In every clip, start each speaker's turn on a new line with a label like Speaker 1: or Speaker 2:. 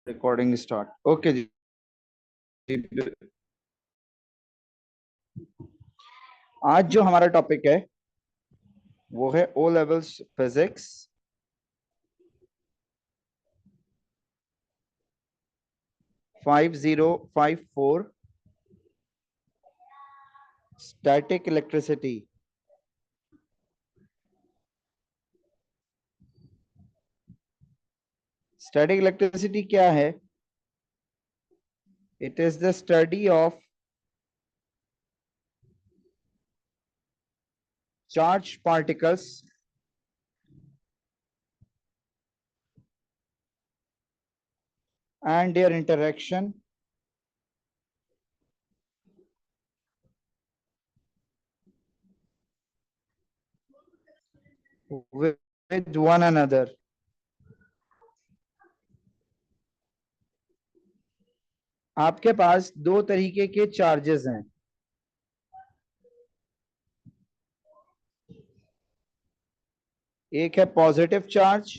Speaker 1: Recording start. Okay जी। आज जो हमारा टॉपिक है वो है O levels physics, five 5054 static electricity. Static electricity क्या है? It is the study of charge particles and their interaction with one another। आपके पास दो तरीके के चार्जेस हैं। एक है पॉजिटिव चार्ज,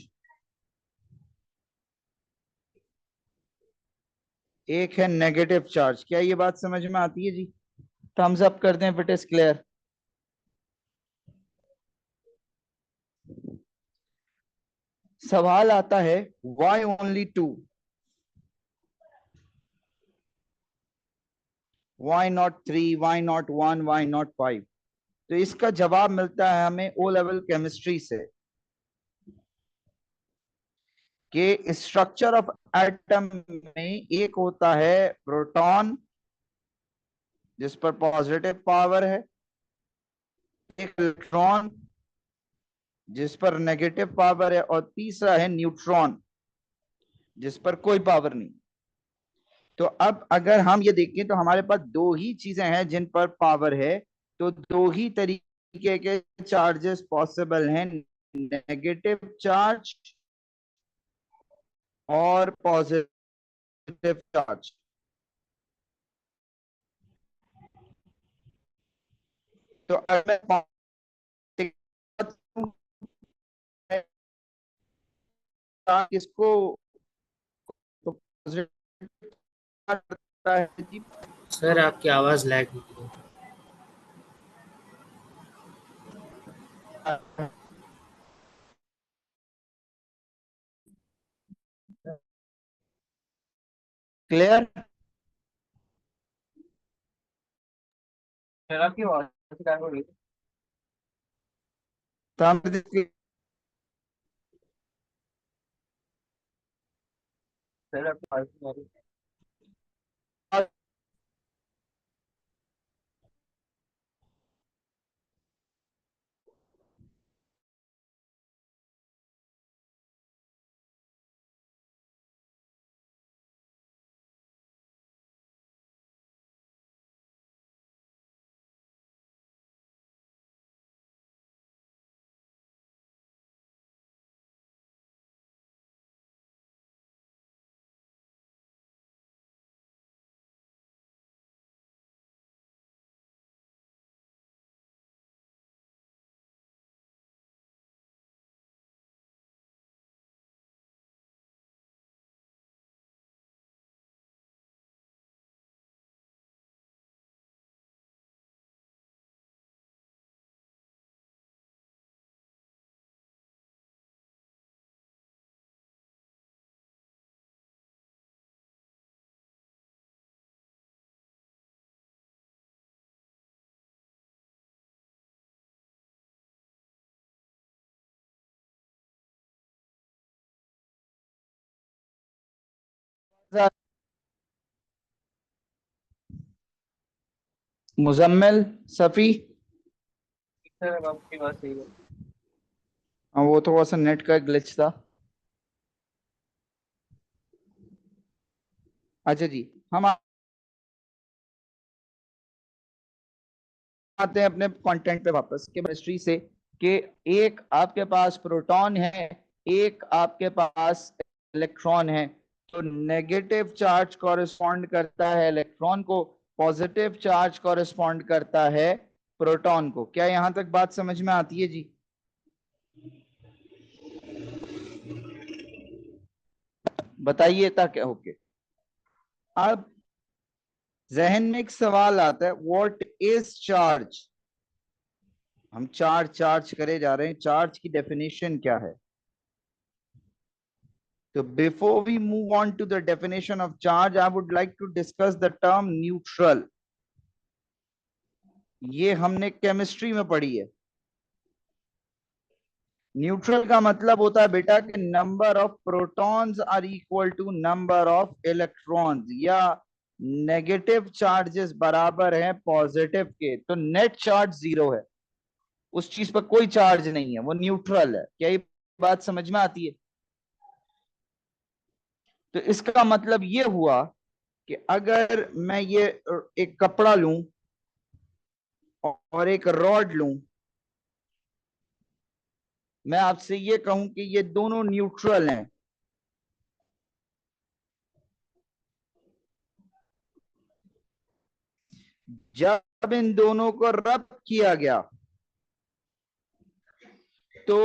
Speaker 1: एक है नेगेटिव चार्ज। क्या ये बात समझ में आती है जी? थम्स अप करते हैं, इट इज क्लियर। सवाल आता है why only two, why not three, why not one, why not five. तो इसका जवाब मिलता है हमें ओ लेवल केमिस्ट्री से कि स्ट्रक्चर ऑफ एटम में एक होता है प्रोटॉन जिस पर पॉजिटिव पावर है, एक इलेक्ट्रॉन जिस पर नेगेटिव पावर है, और तीसरा है न्यूट्रॉन जिस पर कोई पावर नहीं। तो अब अगर हम ये देखें तो हमारे पास दो ही चीजें हैं जिन पर पावर है, तो दो ही तरीके के चार्जेस पॉसिबल हैं, नेगेटिव चार्ज और पॉजिटिव चार्ज। तो अगर मैं किसको तो पॉजिटिव करता है जी?
Speaker 2: सर आपकी आवाज लैग हो रही है।
Speaker 1: क्लियर? आपकी आवाज क्या हो रही है? तो हम सर आपकी आवाज नहीं आ रही। मुजम्मिल, सफी। सर आपकी बात सही है। हाँ, वो थोड़ा सा नेट का ग्लिच था। अच्छा जी, हम आते हैं अपने कंटेंट पे वापस के केमिस्ट्री से कि एक आपके पास प्रोटॉन है, एक आपके पास इलेक्ट्रॉन है। तो नेगेटिव चार्ज कॉरेस्पॉन्ड करता है इलेक्ट्रॉन को, पॉजिटिव चार्ज कॉरेस्पॉन्ड करता है प्रोटॉन को। क्या यहां तक बात समझ में आती है जी? बताइए ताकि ओके। अब जहन में एक सवाल आता है, व्हाट इज चार्ज। हम चार्ज चार्ज करे जा रहे हैं, चार्ज की डेफिनेशन क्या है। तो before we move on to the definition of charge, I would like to discuss the term neutral. ये हमने केमिस्ट्री में पढ़ी है। न्यूट्रल का मतलब होता है बेटा कि number of protons are equal to number of electrons, या नेगेटिव चार्जेस बराबर हैं पॉजिटिव के, तो नेट चार्ज जीरो है। उस चीज पर कोई चार्ज नहीं है, वो न्यूट्रल है। क्या ये बात समझ में आती है। तो इसका मतलब ये हुआ कि अगर मैं ये एक कपड़ा लूं और एक रॉड लूं, मैं आपसे ये कहूं कि ये दोनों न्यूट्रल हैं, जब इन दोनों को रब किया गया तो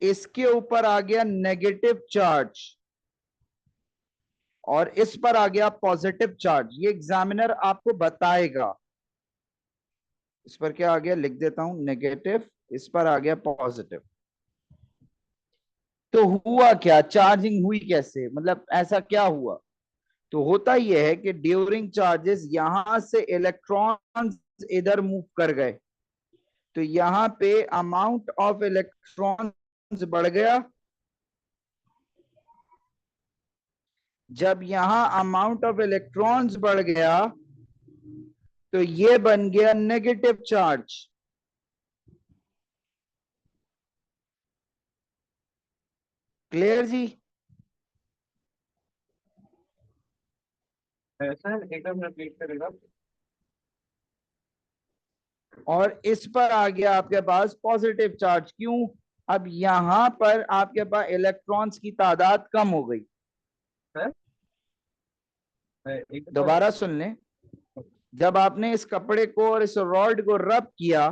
Speaker 1: इसके ऊपर आ गया नेगेटिव चार्ज और इस पर आ गया पॉजिटिव चार्ज। ये एग्जामिनर आपको बताएगा। इस पर क्या आ गया, लिख देता हूं नेगेटिव, इस पर आ गया पॉजिटिव। तो हुआ क्या, चार्जिंग हुई कैसे, मतलब ऐसा क्या हुआ। तो होता यह है कि ड्यूरिंग चार्जेस यहां से इलेक्ट्रॉन्स इधर मूव कर गए, तो यहां पे अमाउंट ऑफ इलेक्ट्रॉन्स बढ़ गया। जब यहां अमाउंट ऑफ इलेक्ट्रॉन्स बढ़ गया तो ये बन गया नेगेटिव चार्ज। क्लियर जी।
Speaker 3: सर एकदम रिपीट करेगा।
Speaker 1: और इस पर आ गया आपके पास पॉजिटिव चार्ज। क्यों, अब यहां पर आपके पास इलेक्ट्रॉन्स की तादाद कम हो गई।
Speaker 3: सर एक
Speaker 1: दोबारा सुन लें, जब आपने इस कपड़े को और इस रॉड को रब किया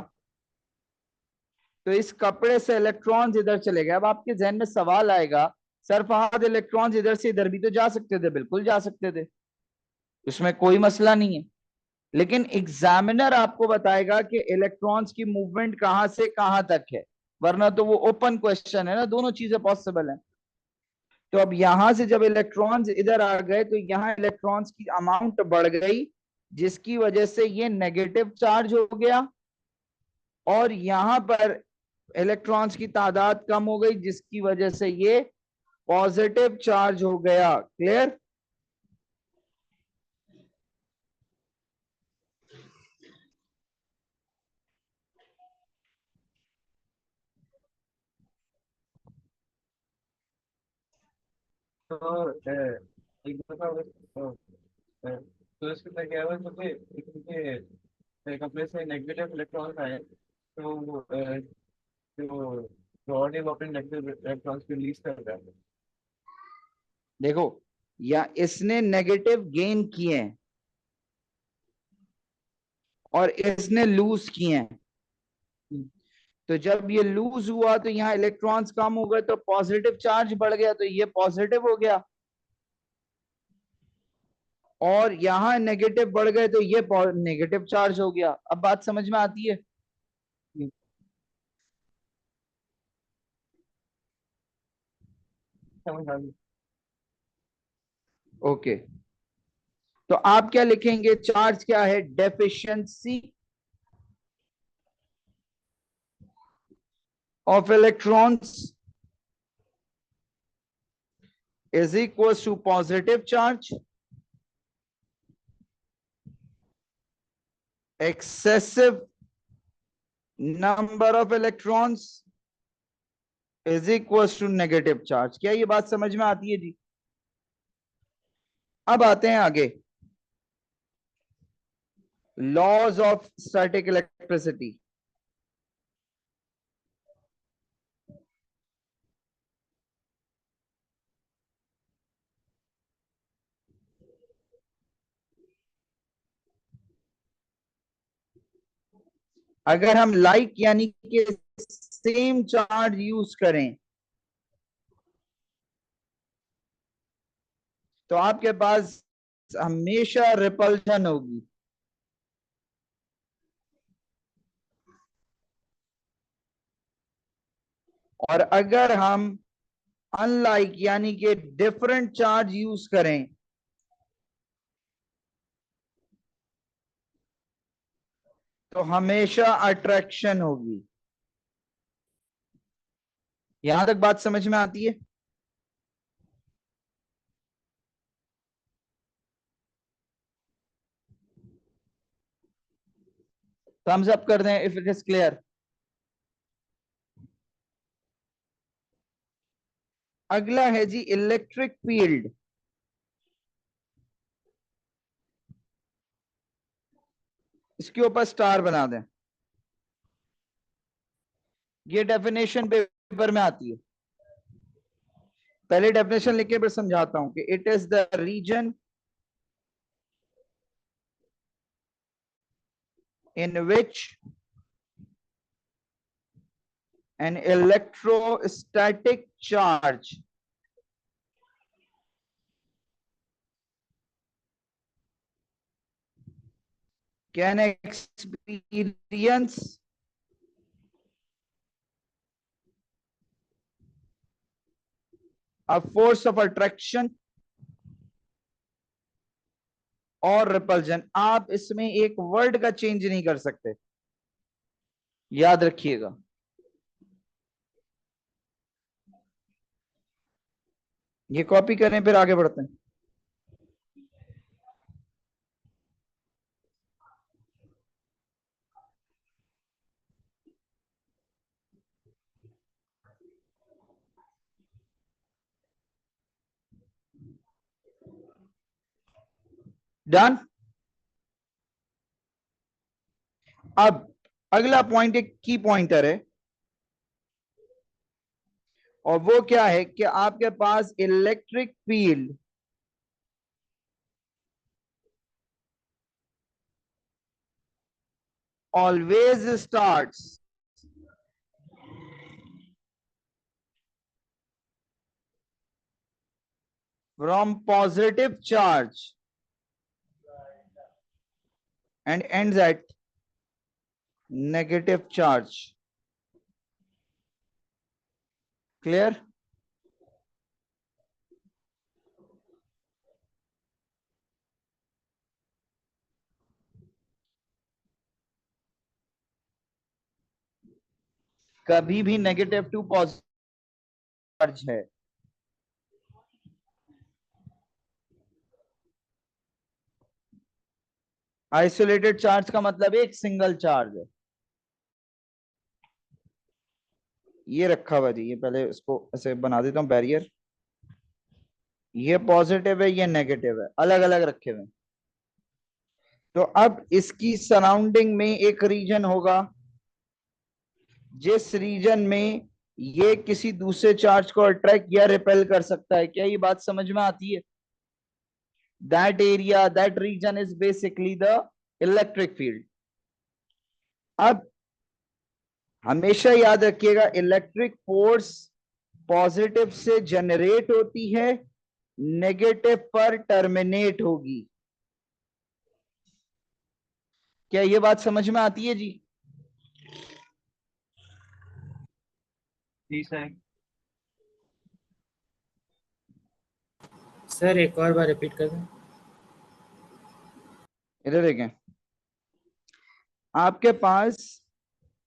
Speaker 1: तो इस कपड़े से इलेक्ट्रॉन्स इधर चले गए। अब आपके जहन में सवाल आएगा, सर फहद इलेक्ट्रॉन्स इधर से इधर भी तो जा सकते थे। बिल्कुल जा सकते थे, उसमें कोई मसला नहीं है। लेकिन एग्जामिनर आपको बताएगा कि इलेक्ट्रॉन्स की मूवमेंट कहां से कहां तक है, वरना तो वो ओपन क्वेश्चन है ना, दोनों चीजें पॉसिबल हैं। तो अब यहां से जब इलेक्ट्रॉन्स इधर आ गए तो यहां इलेक्ट्रॉन्स की अमाउंट बढ़ गई, जिसकी वजह से ये नेगेटिव चार्ज हो गया, और यहां पर इलेक्ट्रॉन्स की तादाद कम हो गई, जिसकी वजह से ये पॉजिटिव चार्ज हो गया। क्लियर।
Speaker 3: तो एक दफा तो इसके अंदर क्या हुआ, मुझे इनके कपड़े से नेगेटिव इलेक्ट्रॉन्स आए, तो जो रॉड है वो अपने नेगेटिव इलेक्ट्रॉन्स को रिलीज कर रहा है।
Speaker 1: देखो, या इसने नेगेटिव गेन किए हैं और इसने लूज किए हैं। तो जब ये लूज हुआ तो यहाँ इलेक्ट्रॉन्स कम हो गए, तो पॉजिटिव चार्ज बढ़ गया, तो ये पॉजिटिव हो गया। और यहाँ नेगेटिव बढ़ गए तो ये नेगेटिव चार्ज हो गया। अब बात समझ में आती है।
Speaker 3: समझ आ गई।
Speaker 1: ओके, तो आप क्या लिखेंगे, चार्ज क्या है, deficiency of electrons is equals to positive charge, excessive number of electrons is equals to negative charge। क्या ये बात समझ में आती है जी। अब आते हैं आगे, लॉज ऑफ स्टैटिक इलेक्ट्रिसिटी। अगर हम लाइक यानी कि सेम चार्ज यूज करें तो आपके पास हमेशा रिपल्शन होगी। और अगर हम अनलाइक यानी कि डिफरेंट चार्ज यूज करें तो हमेशा अट्रैक्शन होगी। यहां तक बात समझ में आती है? थम्स अप कर दें इफ इट इज क्लियर। अगला है जी इलेक्ट्रिक फील्ड। इसके ऊपर स्टार बना दें। ये डेफिनेशन पेपर में आती है। पहले डेफिनेशन लिख के फिर समझाता हूं कि it is the region in which an electrostatic charge can experience a force of attraction और रिपल्जन। आप इसमें एक वर्ड का चेंज नहीं कर सकते, याद रखिएगा। ये कॉपी करें फिर आगे बढ़ते हैं। डन। अब अगला पॉइंट एक की पॉइंटर है, और वो क्या है कि आपके पास electric field always starts from positive charge and ends at negative charge. Clear? कभी भी नेगेटिव टू पॉजिटिव चार्ज है। आइसोलेटेड चार्ज का मतलब एक सिंगल चार्ज है। ये रखा हुआ जी, ये पहले इसको ऐसे बना देता हूं बैरियर। ये पॉजिटिव है, ये नेगेटिव है, अलग अलग रखे हुए। तो अब इसकी सराउंडिंग में एक रीजन होगा जिस रीजन में ये किसी दूसरे चार्ज को अट्रैक्ट या रिपेल कर सकता है। क्या ये बात समझ में आती है? That area, that region is basically the electric field. अब हमेशा याद रखिएगा, इलेक्ट्रिक फोर्स पॉजिटिव से जनरेट होती है, नेगेटिव पर टर्मिनेट होगी। क्या ये बात समझ में आती है जी?
Speaker 3: जी सर।
Speaker 2: सर एक और बार रिपीट कर दें।
Speaker 1: इधर देखें, आपके पास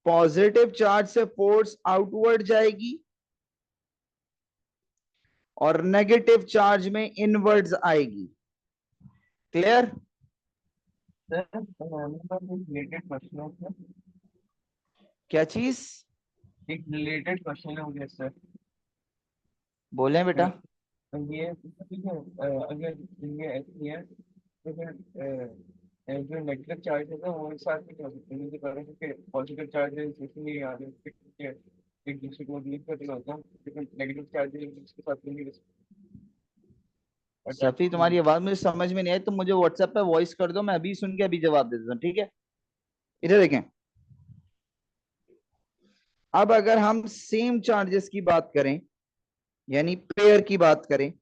Speaker 1: पॉजिटिव चार्ज से फोर्स आउटवर्ड जाएगी और नेगेटिव चार्ज में इनवर्ड्स आएगी। क्लियर?
Speaker 3: सर मेरे पास एक रिलेटेड क्वेश्चन है सर।
Speaker 1: क्या चीज?
Speaker 3: एक रिलेटेड क्वेश्चन है मुझे सर।
Speaker 1: बोले बेटा।
Speaker 3: ये ठीक है, अगर ये ऐसी है तो फिर जो नेगेटिव चार्ज है ना वो एक साथ नहीं हो सकते, मुझे पता है कि पॉजिटिव चार्ज है इसलिए आ रहे हैं एक दूसरे को रिलीज करते होता है, लेकिन नेगेटिव चार्ज है इसके साथ नहीं
Speaker 1: सफी,
Speaker 3: अट्रैक्ट।
Speaker 1: तुम्हारी आवाज मुझे समझ में नहीं आई, तुम मुझे व्हाट्सएप पे वॉइस कर दो, मैं अभी सुन के अभी जवाब दे देता हूँ, ठीक है? इधर देखें, अब अगर हम सेम चार्जेस की बात करें यानी पेयर की बात करें,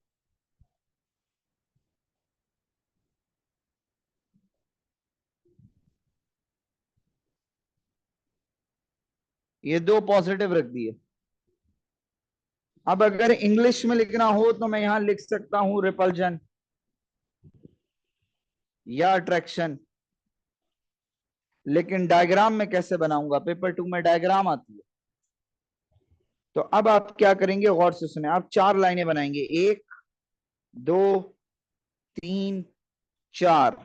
Speaker 1: ये दो पॉजिटिव रख दिए। अब अगर इंग्लिश में लिखना हो तो मैं यहां लिख सकता हूं रिपल्जन या अट्रैक्शन, लेकिन डायग्राम में कैसे बनाऊंगा, पेपर 2 में डायग्राम आती है। तो अब आप क्या करेंगे, गौर से सुने, आप 4 लाइनें बनाएंगे, 1 2 3 4।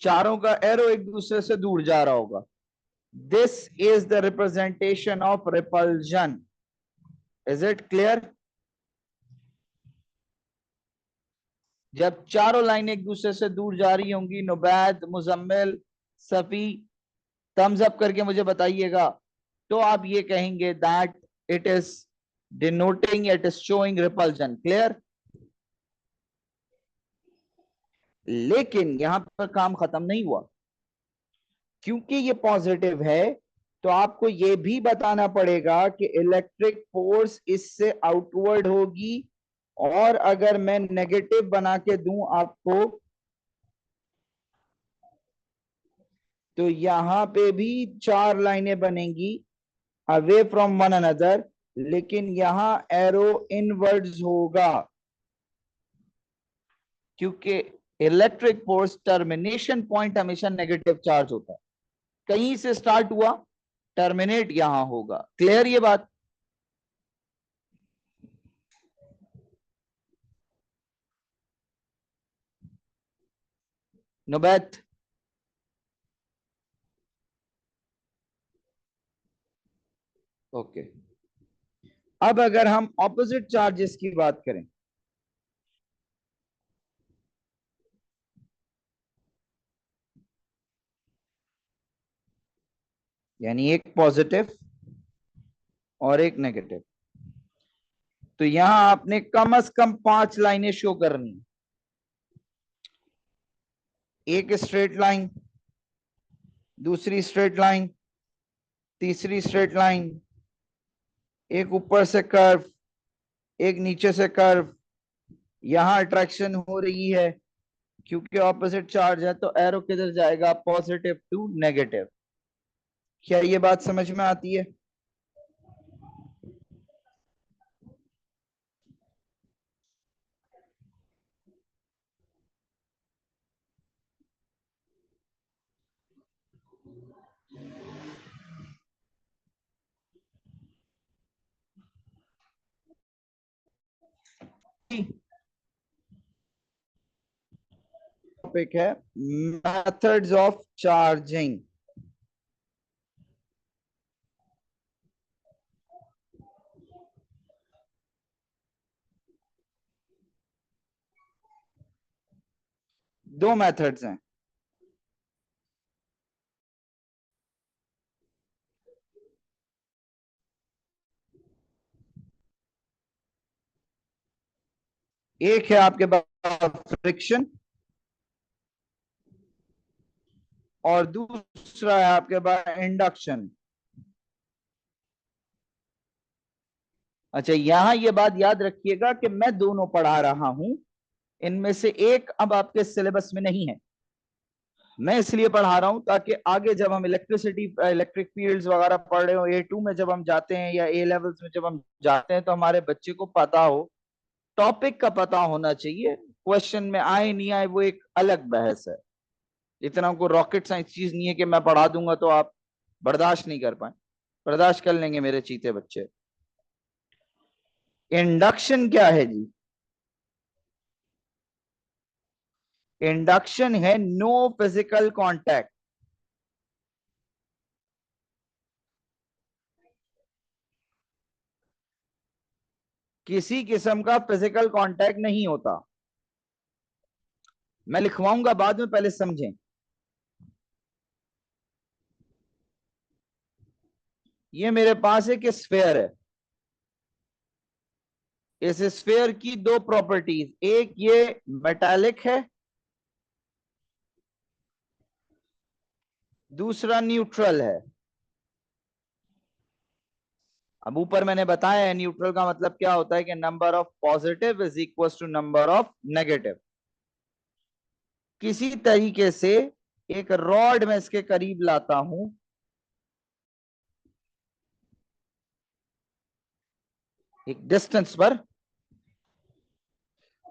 Speaker 1: चारों का एरो एक दूसरे से दूर जा रहा होगा। This is the representation of repulsion. Is it clear? जब चारों लाइन एक दूसरे से दूर जा रही होंगी, नुबैद, मुजम्मिल, सफी, थम्स अप करके मुझे बताइएगा, तो आप ये कहेंगे that it is denoting, it is showing repulsion. Clear? लेकिन यहां पर काम खत्म नहीं हुआ, क्योंकि ये पॉजिटिव है तो आपको ये भी बताना पड़ेगा कि इलेक्ट्रिक फोर्स इससे आउटवर्ड होगी। और अगर मैं नेगेटिव बना के दूं आपको, तो यहां पे भी 4 लाइनें बनेंगी अवे फ्रॉम वन अनदर, लेकिन यहां एरो इनवर्ड्स होगा, क्योंकि इलेक्ट्रिक फोर्स टर्मिनेशन पॉइंट हमेशा नेगेटिव चार्ज होता है। कहीं से स्टार्ट हुआ, टर्मिनेट यहां होगा। क्लियर ये बात? नुबैत, ओके। अब अगर हम ऑपोजिट चार्जेस की बात करें, यानी एक पॉजिटिव और एक नेगेटिव, तो यहां आपने कम से कम 5 लाइनें शो करनी। एक स्ट्रेट लाइन, दूसरी स्ट्रेट लाइन, तीसरी स्ट्रेट लाइन, एक ऊपर से कर्व, एक नीचे से कर्व। यहां अट्रैक्शन हो रही है, क्योंकि ऑपोजिट चार्ज है तो एरो किधर जाएगा, पॉजिटिव टू नेगेटिव। क्या ये बात समझ में आती है? टॉपिक है मेथड्स ऑफ चार्जिंग। दो मेथड्स हैं। एक है आपके पास फ्रिक्शन, और दूसरा है आपके पास इंडक्शन। अच्छा, यहां ये बात याद रखिएगा कि मैं दोनों पढ़ा रहा हूं, इनमें से एक अब आपके सिलेबस में नहीं है। मैं इसलिए पढ़ा रहा हूं ताकि आगे जब हम इलेक्ट्रिक फील्ड्स वगैरह पढ़ रहे हो, A2 में जब हम जाते हैं या A लेवल्स में जब हम जाते हैं, तो हमारे बच्चे को पता हो, टॉपिक का पता होना चाहिए। क्वेश्चन में आए नहीं आए वो एक अलग बहस है। इतना को रॉकेट साइंस चीज नहीं है कि मैं पढ़ा दूंगा तो आप बर्दाश्त नहीं कर पाए। बर्दाश्त कर लेंगे मेरे चीते बच्चे। इंडक्शन क्या है जी? इंडक्शन है नो फिजिकल कांटेक्ट। किसी किस्म का फिजिकल कांटेक्ट नहीं होता। मैं लिखवाऊंगा बाद में, पहले समझें। ये मेरे पास एक स्फेयर है। इस स्फेयर की दो प्रॉपर्टीज, एक ये मेटालिक है, दूसरा न्यूट्रल है। अब ऊपर मैंने बताया है न्यूट्रल का मतलब क्या होता है, कि number of positive is equal to number of negative. किसी तरीके से एक रॉड में इसके करीब लाता हूं, एक डिस्टेंस पर,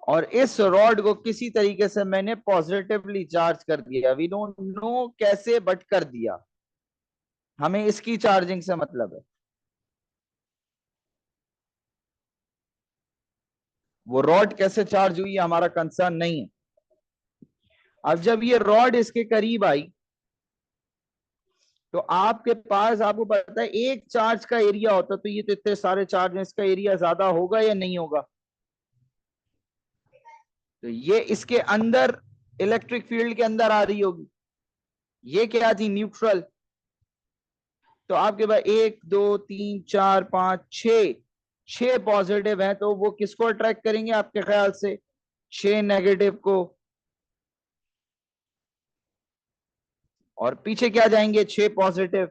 Speaker 1: और इस रॉड को किसी तरीके से मैंने पॉजिटिवली चार्ज कर दिया। वी डोंट नो कैसे, बट कर दिया। हमें इसकी चार्जिंग से मतलब है। वो रॉड कैसे चार्ज हुई हमारा कंसर्न नहीं है। अब जब ये रॉड इसके करीब आई तो आपके पास, आपको पता है एक चार्ज का एरिया होता, तो ये तो इतने सारे चार्ज में इसका एरिया ज्यादा होगा या नहीं होगा? तो ये इसके अंदर, इलेक्ट्रिक फील्ड के अंदर आ रही होगी। ये क्या थी? न्यूट्रल। तो आपके पास 1 2 3 4 5 6, 6 पॉजिटिव है, तो वो किसको अट्रैक्ट करेंगे आपके ख्याल से? 6 नेगेटिव को। और पीछे क्या जाएंगे? 6 पॉजिटिव।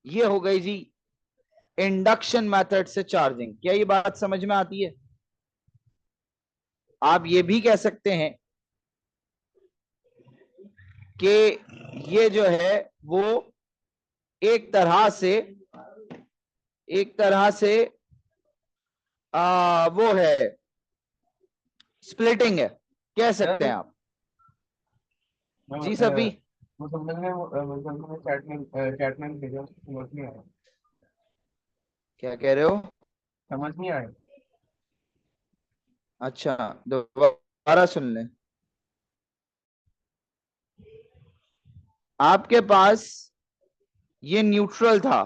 Speaker 1: ये हो गई जी इंडक्शन मेथड से चार्जिंग। क्या ये बात समझ में आती है? आप ये भी कह सकते हैं कि ये जो है वो एक तरह से, एक तरह से वो है, स्प्लिटिंग है, कह सकते हैं आप। जी सभी।
Speaker 3: मुसलमान ने मुसलमान ने चैटमैन भेजा, समझ नहीं आया।
Speaker 1: क्या कह रहे हो?
Speaker 3: समझ नहीं आया।
Speaker 1: अच्छा, दोबारा सुन लें। आपके पास ये न्यूट्रल था।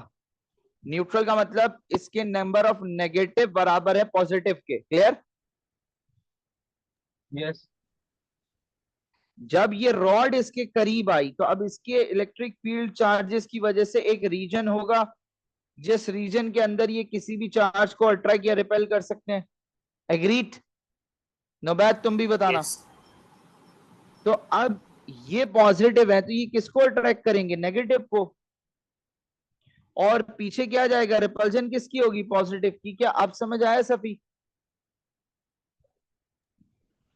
Speaker 1: न्यूट्रल का मतलब इसके नंबर ऑफ नेगेटिव बराबर है पॉजिटिव के। क्लियर?
Speaker 3: यस।
Speaker 1: जब ये रॉड इसके करीब आई तो अब इसके इलेक्ट्रिक फील्ड चार्जेस की वजह से एक रीजन होगा जिस रीजन के अंदर ये किसी भी चार्ज को अट्रैक्ट या रिपेल कर सकते हैं। एग्रीड? नोबैत तुम भी बताना।
Speaker 2: यस।
Speaker 1: तो अब ये पॉजिटिव है तो ये किसको अट्रैक्ट करेंगे? नेगेटिव को। और पीछे क्या जाएगा? रिपल्जन किसकी होगी? पॉजिटिव की। क्या अब समझ आया सफी?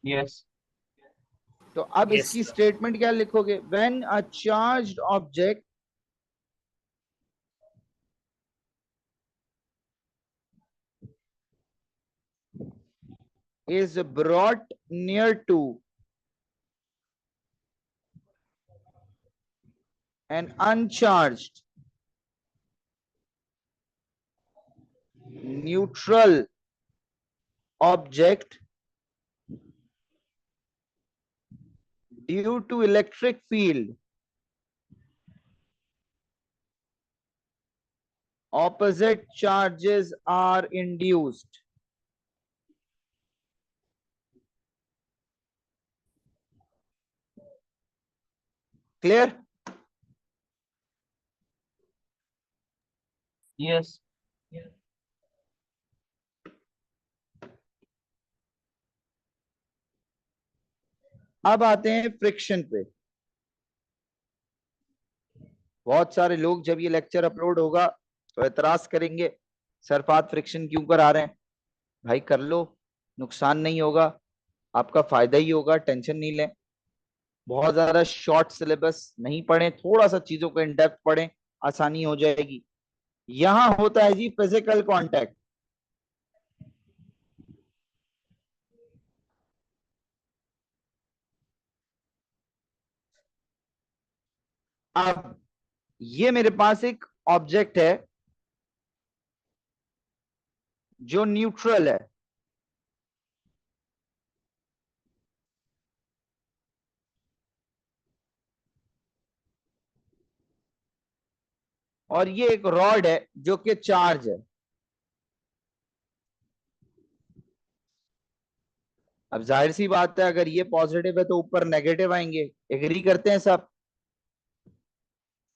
Speaker 3: यस।
Speaker 1: तो अब
Speaker 2: यस
Speaker 1: इसकी स्टेटमेंट क्या लिखोगे? When a charged object is brought near to an uncharged neutral object due to electric field, opposite charges are induced. Clear?
Speaker 3: Yes.
Speaker 1: अब आते हैं फ्रिक्शन पे। बहुत सारे लोग जब ये लेक्चर अपलोड होगा तो एतराज करेंगे, सर फात फ्रिक्शन क्यों करा रहे हैं? भाई कर लो, नुकसान नहीं होगा, आपका फायदा ही होगा, टेंशन नहीं लें। बहुत ज्यादा शॉर्ट सिलेबस नहीं पढ़े, थोड़ा सा चीजों को इन डेप्थ पढ़ें, आसानी हो जाएगी। यहां होता है जी फिजिकल कांटेक्ट। अब ये मेरे पास एक ऑब्जेक्ट है जो न्यूट्रल है, और ये एक रॉड है जो कि चार्ज है। अब जाहिर सी बात है, अगर ये पॉजिटिव है तो ऊपर नेगेटिव आएंगे, एग्री करते हैं सब,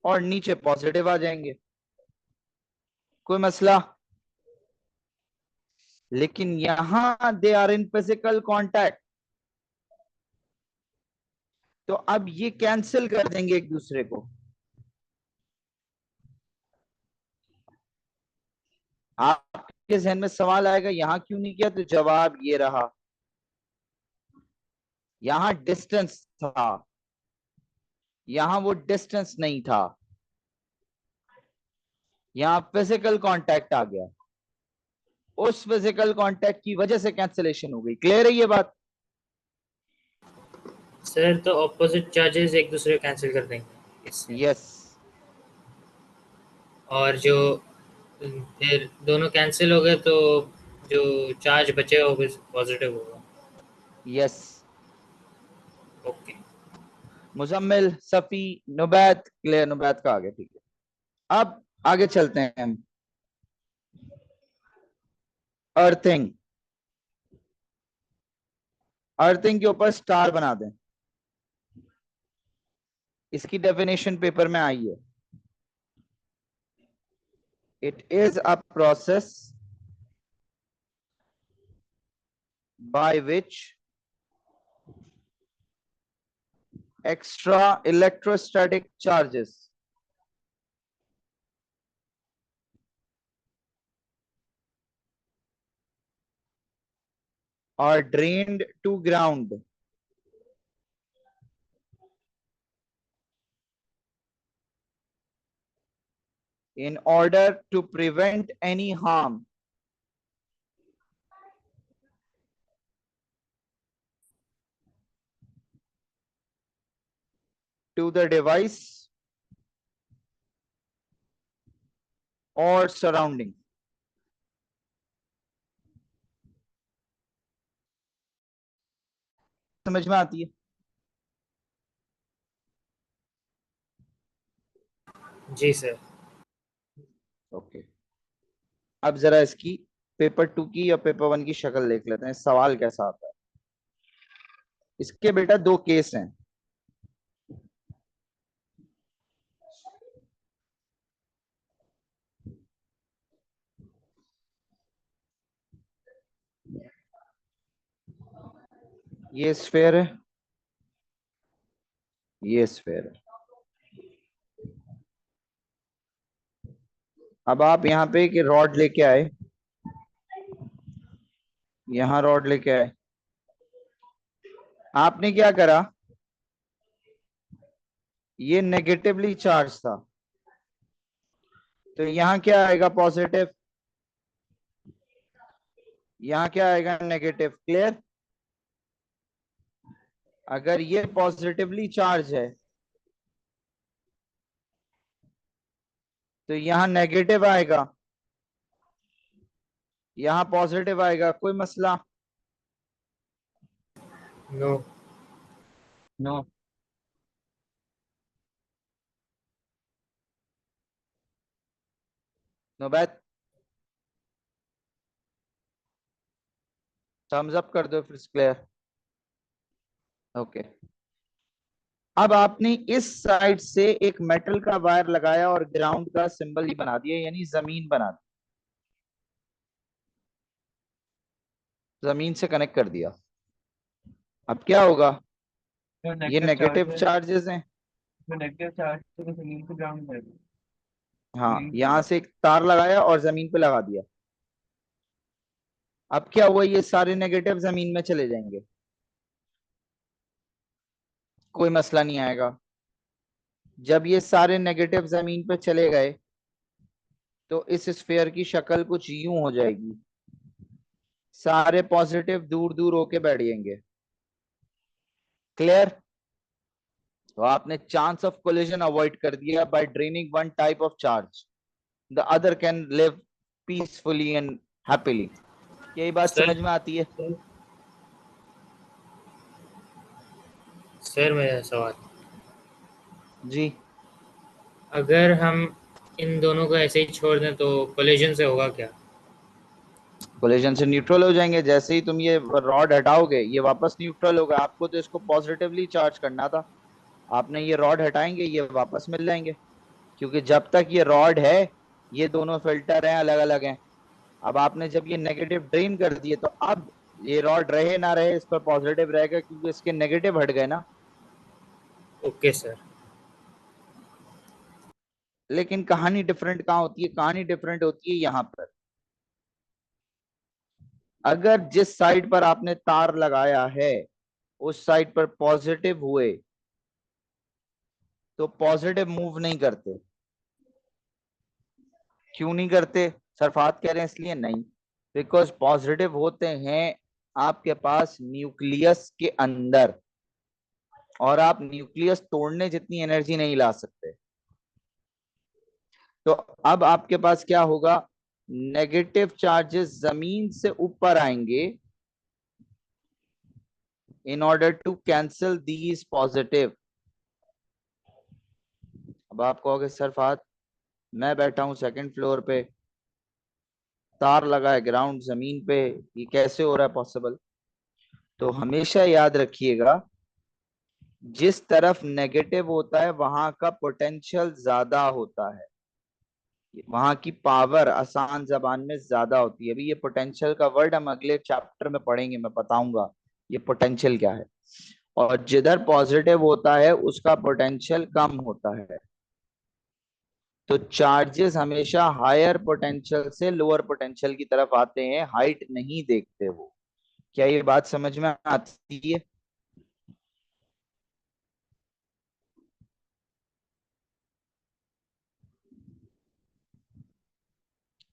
Speaker 1: और नीचे पॉजिटिव आ जाएंगे। कोई मसला? लेकिन यहां they are in physical contact, तो अब ये कैंसिल कर देंगे एक दूसरे को। आपके जहन में सवाल आएगा यहां क्यों नहीं किया, तो जवाब ये रहा, यहां डिस्टेंस था, यहां वो डिस्टेंस नहीं था। यहां फिजिकल कांटेक्ट आ गया, उस फिजिकल कांटेक्ट की वजह से कैंसिलेशन हो गई। क्लियर है ये बात?
Speaker 2: सर तो ऑपोजिट चार्जेस एक दूसरे को कैंसिल कर देंगे इससे,
Speaker 1: यस।
Speaker 2: और जो फिर दोनों कैंसिल हो गए तो जो चार्ज बचेगा वो भी पॉजिटिव होगा।
Speaker 1: Yes.
Speaker 2: Okay.
Speaker 1: Muzammil, Safi, Nubait, clear? Nubait का आ गया, ठीक है। अब आगे चलते हैं हम। अर्थिंग, अर्थिंग के ऊपर स्टार बना दें। इसकी डेफिनेशन पेपर में आई है। It is a process by which extra electrostatic charges are drained to ground in order to prevent any harm to the device or surrounding। समझ में आती है?
Speaker 2: जी सर।
Speaker 1: ओके। अब जरा इसकी पेपर 2 की या पेपर 1 की शक्ल देख लेते हैं, सवाल कैसा आता है। इसके बेटा दो केस हैं। ये स्फेयर है, ये स्फेयर है। अब आप यहाँ पे एक रॉड लेके आए, यहां रॉड लेके आए, आपने क्या करा, ये नेगेटिवली चार्ज था, तो यहां क्या आएगा? पॉजिटिव। यहां क्या आएगा? नेगेटिव। क्लियर? अगर ये पॉजिटिवली चार्ज है तो यहां नेगेटिव आएगा, यहां पॉजिटिव आएगा। कोई मसला?
Speaker 2: नो।
Speaker 3: नो।
Speaker 1: नौबत, थम्स अप कर दो फिर। क्लियर? ओके। अब आपने इस साइड से एक मेटल का वायर लगाया और ग्राउंड का सिंबल ही बना दिया, यानी जमीन बना दी, जमीन से कनेक्ट कर दिया। अब क्या होगा?
Speaker 3: जो
Speaker 1: ये
Speaker 3: नेगेटिव चार्ज
Speaker 1: नेगेटिव
Speaker 3: है,
Speaker 1: चार्जेस हैं।
Speaker 3: जो नेगेटिव चार्ज है तो जमीन को ग्राउंड कर दो।
Speaker 1: हाँ,
Speaker 3: जमीन को
Speaker 1: यहां
Speaker 3: ground।
Speaker 1: से एक तार लगाया और जमीन पे लगा दिया। अब क्या हुआ? ये सारे नेगेटिव जमीन में चले जाएंगे, कोई मसला नहीं आएगा। जब ये सारे नेगेटिव जमीन पे चले गए तो इस स्फेयर की शक्ल कुछ यूं हो जाएगी, सारे पॉजिटिव दूर दूर होके बैठ जाएंगे। क्लियर? तो आपने चांस ऑफ कोलिजन अवॉइड कर दिया by draining one type of charge, the other can live peacefully and happily. यही बात
Speaker 2: सर,
Speaker 1: समझ में आती है?
Speaker 2: सर मेरा सवाल,
Speaker 1: जी।
Speaker 2: अगर हम इन दोनों को ऐसे ही छोड़ दें तो कोलिजन से होगा क्या?
Speaker 1: कोलिजन से न्यूट्रल हो जाएंगे। जैसे ही तुम ये रॉड हटाओगे ये वापस न्यूट्रल होगा। आपको तो इसको पॉजिटिवली चार्ज करना था, आपने ये रॉड हटाएंगे ये वापस मिल जाएंगे, क्योंकि जब तक ये रॉड है ये दोनों फिल्टर हैं, अलग अलग हैं। अब आपने जब ये नेगेटिव ड्रेन कर दिए तो अब ये रॉड रहे ना रहे इस पर पॉजिटिव रहेगा, क्योंकि इसके नेगेटिव हट गए ना।
Speaker 2: Okay sir.
Speaker 1: लेकिन कहानी डिफरेंट कहाँ होती है? कहानी डिफरेंट होती है यहाँ पर। अगर जिस साइड पर आपने तार लगाया है उस साइड पर पॉजिटिव हुए तो पॉजिटिव मूव नहीं करते, क्यों नहीं करते? सरफात कह रहे हैं इसलिए नहीं, बिकॉज पॉजिटिव होते हैं आपके पास न्यूक्लियस के अंदर, और आप न्यूक्लियस तोड़ने जितनी एनर्जी नहीं ला सकते। तो अब आपके पास क्या होगा, नेगेटिव चार्जेस जमीन से ऊपर आएंगे in order to cancel these positive. अब आप कहोगे सर फात, मैं बैठा हूं सेकंड फ्लोर पे, तार लगा है ग्राउंड जमीन पे, ये कैसे हो रहा है पॉसिबल? तो हमेशा याद रखिएगा, जिस तरफ नेगेटिव होता है वहां का पोटेंशियल ज्यादा होता है, वहां की पावर आसान जबान में ज्यादा होती है। अभी ये पोटेंशियल का वर्ड हम अगले चैप्टर में पढ़ेंगे, मैं बताऊंगा ये पोटेंशियल क्या है। और जिधर पॉजिटिव होता है उसका पोटेंशियल कम होता है। तो चार्जेस हमेशा हायर पोटेंशियल से लोअर पोटेंशियल की तरफ आते हैं, हाइट नहीं देखते वो। क्या ये बात समझ में आती है?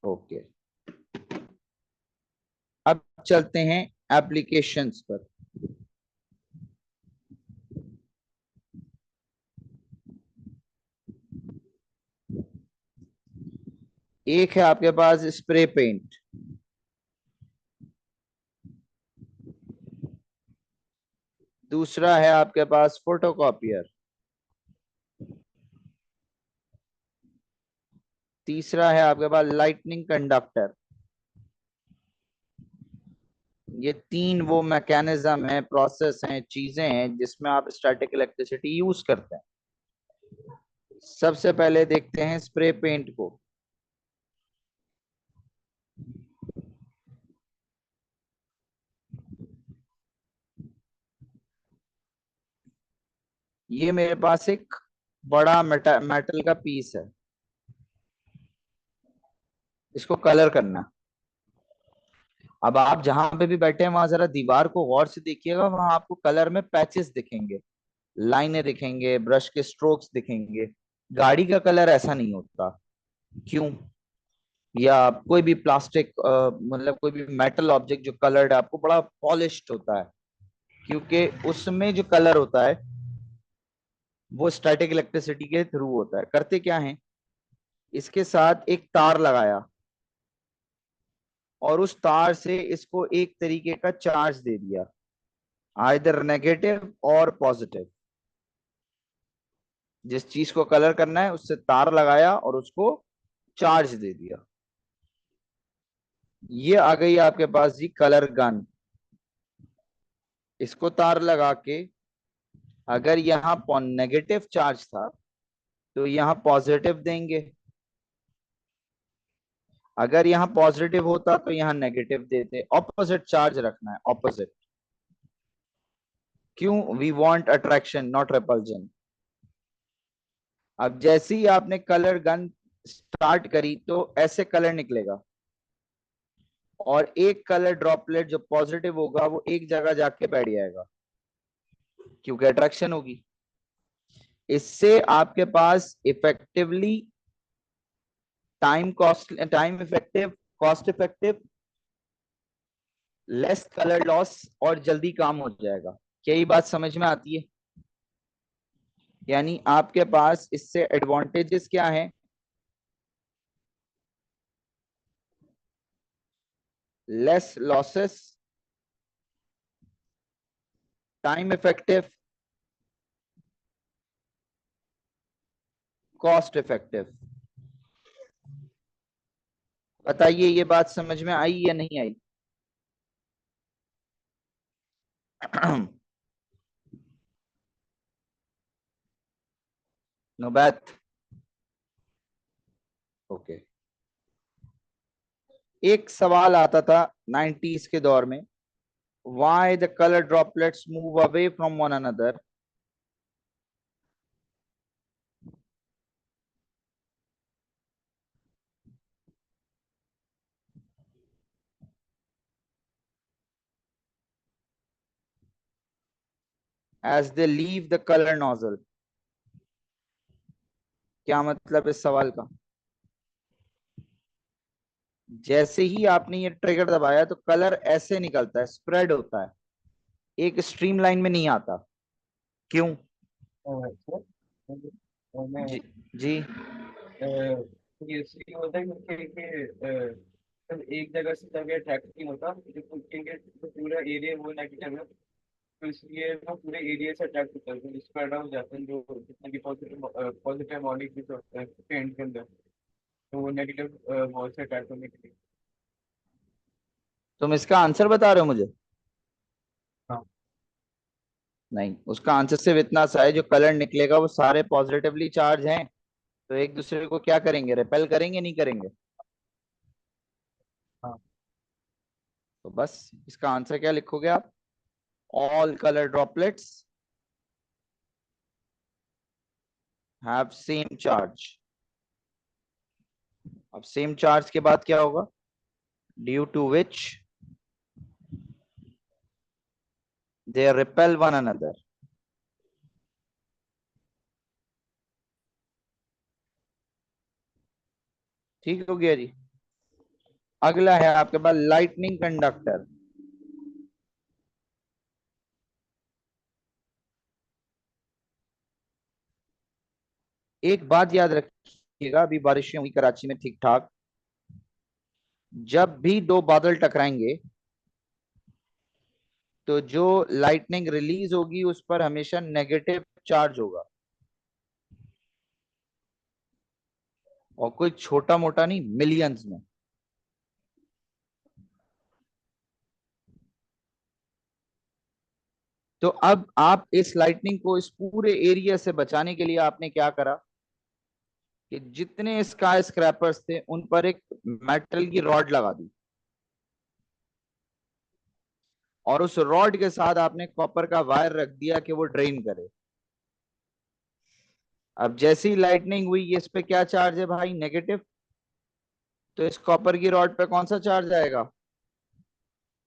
Speaker 1: ओके, अब चलते हैं एप्लीकेशंस पर। एक है आपके पास स्प्रे पेंट, दूसरा है आपके पास फोटोकॉपियर, तीसरा है आपके पास लाइटनिंग कंडक्टर। ये तीन वो मैकेनिज्म है, प्रोसेस हैं, चीजें हैं जिसमें आप स्टैटिक इलेक्ट्रिसिटी यूज करते हैं। सबसे पहले देखते हैं स्प्रे पेंट को। ये मेरे पास एक बड़ा मेटल का पीस है, इसको कलर करना। अब आप जहां पे भी बैठे हैं वहां जरा दीवार को गौर से देखिएगा, वहां आपको कलर में पैचेस दिखेंगे, लाइनें दिखेंगे, ब्रश के स्ट्रोक्स दिखेंगे। गाड़ी का कलर ऐसा नहीं होता। क्यों? या कोई भी प्लास्टिक मतलब कोई भी मेटल ऑब्जेक्ट जो कलर्ड है आपको बड़ा पॉलिश्ड होता है, क्योंकि उसमें जो कलर होता है वो स्टैटिक इलेक्ट्रिसिटी के थ्रू होता है। करते क्या है, इसके साथ एक तार लगाया और उस तार से इसको एक तरीके का चार्ज दे दिया, आइदर नेगेटिव और पॉजिटिव। जिस चीज को कलर करना है उससे तार लगाया और उसको चार्ज दे दिया। ये आ गई आपके पास जी कलर गन। इसको तार लगा के अगर यहाँ नेगेटिव चार्ज था तो यहाँ पॉजिटिव देंगे, अगर यहाँ पॉजिटिव होता तो यहाँ नेगेटिव देते। ऑपोजिट चार्ज रखना है, ऑपोजिट। क्यों? We want attraction not repulsion. अब जैसे ही आपने कलर गन स्टार्ट करी तो ऐसे कलर निकलेगा, और एक कलर ड्रॉपलेट जो पॉजिटिव होगा वो एक जगह जाके बैठ जाएगा, क्योंकि अट्रैक्शन होगी। इससे आपके पास effectively time effective, cost effective, less colour loss और जल्दी काम हो जाएगा। क्या ये बात समझ में आती है? यानी आपके पास इससे एडवांटेजेस क्या है? Less losses, time effective, cost effective. बताइए ये बात समझ में आई या नहीं आई? नौबत। ओके, एक सवाल आता था 90s के दौर में, why the color droplets move away from one another as they leave the color nozzle? क्या मतलब इस सवाल का? जैसे ही आपने ये ट्रिगर दबाया तो कलर ऐसे निकलता है, स्प्रेड होता है, एक स्ट्रीम लाइन में नहीं आता। क्यों?
Speaker 3: सर मैं
Speaker 1: जी जी।
Speaker 3: ये इसलिए होता है क्योंकि सर एक जगह से जगह अट्रैक्ट नहीं होता, क्योंकि जो पूरा एरिया वो नेगेटिव है, तो इसलिए वो पूरे एरिया से अट्रैक्ट होता है, तो स्प्रेड आउट हो जाते हैं जो जितने भी पॉजिटिव पॉजिटिव मॉलिक्यूल्स होते हैं पेंट के अंदर, तो वो नेगेटिव वॉल से अटैक होने के लिए।
Speaker 1: तुम इसका आंसर बता रहे हो मुझे?
Speaker 3: हाँ।
Speaker 1: नहीं, उसका आंसर सिर्फ इतना सा है, जो कलर निकलेगा वो सारे पॉजिटिवली चार्ज हैं, तो एक दूसरे को क्या करेंगे, रिपेल करेंगे, नहीं करेंगे?
Speaker 3: हाँ
Speaker 1: तो बस इसका आंसर क्या लिखोगे आप? All colour droplets have same charge. अब सेम चार्ज के बाद क्या होगा? Due to which they repel one another. ठीक हो गया जी। अगला है आपके पास लाइटनिंग कंडक्टर। एक बात याद रखिएगा, अभी बारिशें हुई कराची में ठीक ठाक, जब भी दो बादल टकराएंगे तो जो लाइटनिंग रिलीज होगी उस पर हमेशा नेगेटिव चार्ज होगा, और कोई छोटा मोटा नहीं, मिलियंस में। तो अब आप इस लाइटनिंग को इस पूरे एरिया से बचाने के लिए आपने क्या करा कि जितने स्काई स्क्रैपर्स थे उन पर एक मेटल की रॉड लगा दी, और उस रॉड के साथ आपने कॉपर का वायर रख दिया कि वो ड्रेन करे। अब जैसी ही लाइटनिंग हुई, इस पे क्या चार्ज है भाई? नेगेटिव। तो इस कॉपर की रॉड पे कौन सा चार्ज आएगा?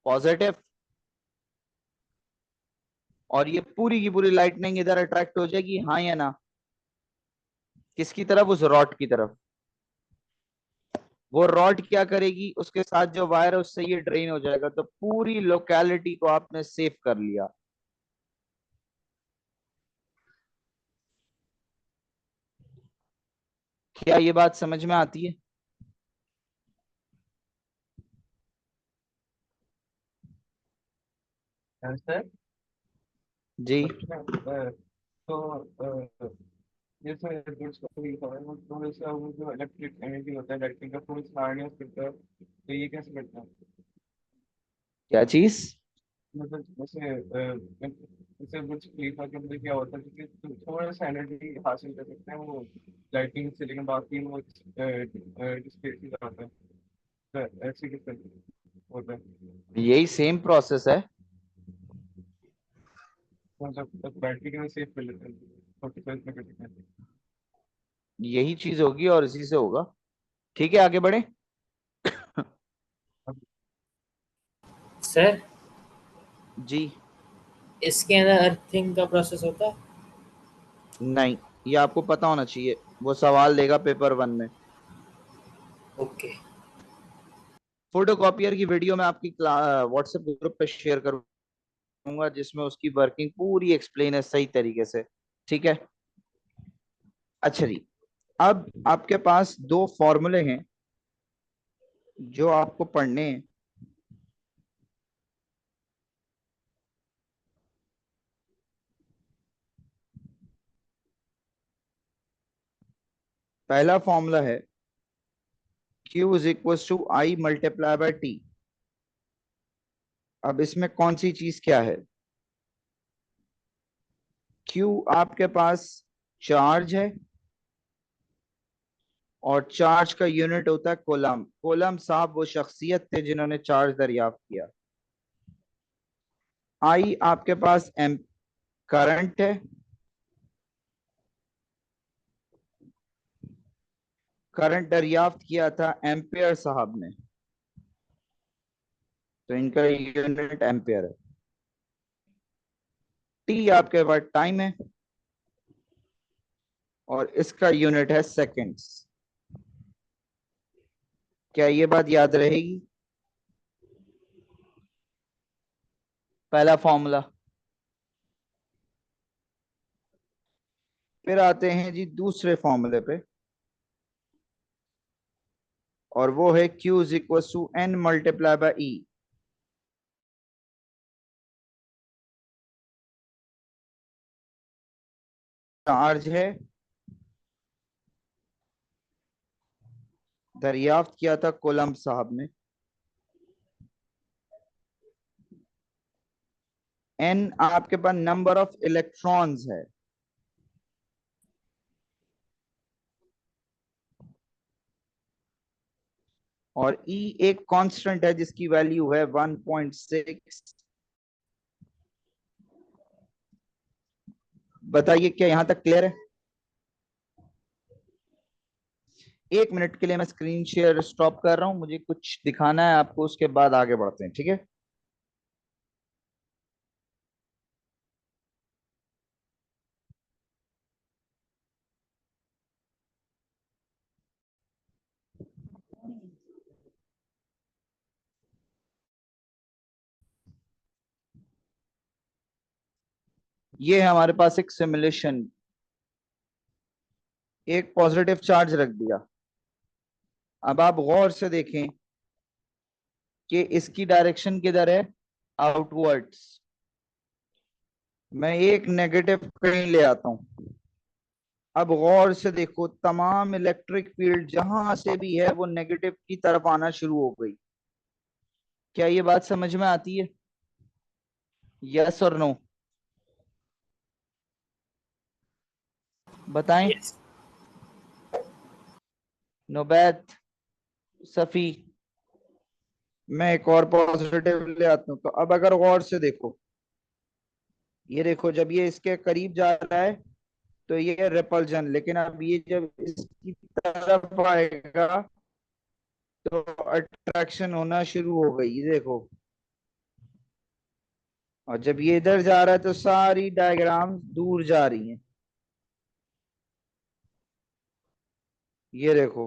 Speaker 1: पॉजिटिव। और ये पूरी की पूरी लाइटनिंग इधर अट्रैक्ट हो जाएगी, हाँ या ना? किसकी तरफ? उस रॉड की तरफ। वो रॉड क्या करेगी, उसके साथ जो वायर है उससे ये ड्रेन हो जाएगा, तो पूरी लोकेलिटी को आपने सेव कर लिया। क्या ये बात समझ में आती है?
Speaker 3: सर
Speaker 1: जी।
Speaker 3: तो जैसे गुड्स को भी है वो थोड़ा सा वो जो इलेक्ट्रिक एनर्जी होता है इलेक्ट्रिक का फोर्स हार्नेस करता है, तो ये कैसे करता है?
Speaker 1: क्या चीज?
Speaker 3: मतलब जैसे जैसे बुर्ज खलीफा के अंदर क्या होता है कि थोड़ा सा एनर्जी हासिल कर सकते हैं वो लाइटिंग से, लेकिन बाकी वो डिस्प्लेस ही जाता है, तो ऐसे किस तरह होता है?
Speaker 1: यही सेम प्रोसेस है।
Speaker 3: मतलब बैटरी के में सेव कर लेते हैं, 45 में कर लेते हैं।
Speaker 1: यही चीज होगी और इसी से होगा। ठीक है, आगे बढ़े।
Speaker 2: सर
Speaker 1: जी।
Speaker 2: इसके अंदर अर्थिंग का प्रोसेस होता है?
Speaker 1: नहीं, ये आपको पता होना चाहिए, वो सवाल देगा पेपर वन में।
Speaker 2: ओके।
Speaker 1: फोटोकॉपियर की वीडियो मैं आपकी व्हाट्सएप ग्रुप पे शेयर करूंगा, जिसमें उसकी वर्किंग पूरी एक्सप्लेन है सही तरीके से। ठीक है। अच्छा जी। अब आपके पास दो फॉर्मूले हैं जो आपको पढ़ने हैं। पहला फॉर्मूला है Q is equal to I multiply by T. अब इसमें कौन सी चीज क्या है? Q आपके पास चार्ज है, और चार्ज का यूनिट होता है कोलम। कोलम साहब वो शख्सियत थे जिन्होंने चार्ज दरियाफ्त किया। आई आपके पास एम करंट है, करंट दरियाफ्त किया था एम्पियर साहब ने, तो इनका यूनिट एम्पियर है। टी आपके पास टाइम है, और इसका यूनिट है सेकंड्स। क्या ये बात याद रहेगी? पहला फॉर्मूला। फिर आते हैं जी दूसरे फॉर्मूले पे, और वो है Q is equal to N multiply by E। Charge है, दरियाफ्त किया था कोलम्ब साहब ने। N आपके पास नंबर ऑफ इलेक्ट्रॉन्स है, और E एक कांस्टेंट है जिसकी वैल्यू है 1.6। बताइए क्या यहां तक क्लियर है? 1 मिनट के लिए मैं स्क्रीन शेयर स्टॉप कर रहा हूं, मुझे कुछ दिखाना है आपको, उसके बाद आगे बढ़ते हैं, ठीक है? ये है हमारे पास एक सिमुलेशन। एक पॉजिटिव चार्ज रख दिया। अब आप गौर से देखें कि इसकी डायरेक्शन किधर है? आउटवर्ड्स। मैं एक नेगेटिव कहीं ले आता हूं। अब गौर से देखो, तमाम इलेक्ट्रिक फील्ड जहां से भी है वो नेगेटिव की तरफ आना शुरू हो गई। क्या ये बात समझ में आती है? यस और नो? बताएं।
Speaker 2: यस।
Speaker 1: नोबैत, सफी, मैं एक और पॉजिटिव ले आता हूं। तो अब अगर गौर से देखो, ये देखो, जब ये इसके करीब जा रहा है तो ये रिपल्जन, लेकिन अब ये जब इसकी तरफ आएगा तो अट्रैक्शन होना शुरू हो गई, ये देखो। और जब ये इधर जा रहा है तो सारी डायग्राम दूर जा रही हैं। ये देखो,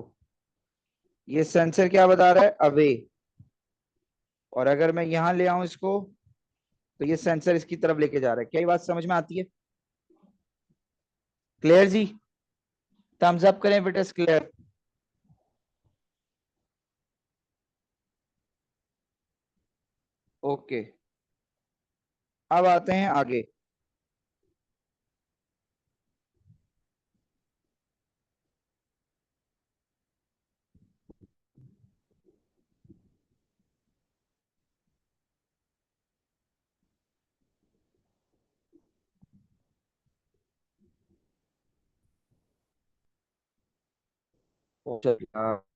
Speaker 1: ये सेंसर क्या बता रहा है? अवे। और अगर मैं यहां ले आऊं इसको, तो ये सेंसर इसकी तरफ लेके जा रहा है। क्या ये बात समझ में आती है? क्लियर जी? थम्स अप करें, इट इज क्लियर। ओके, अब आते हैं आगे। चलिए,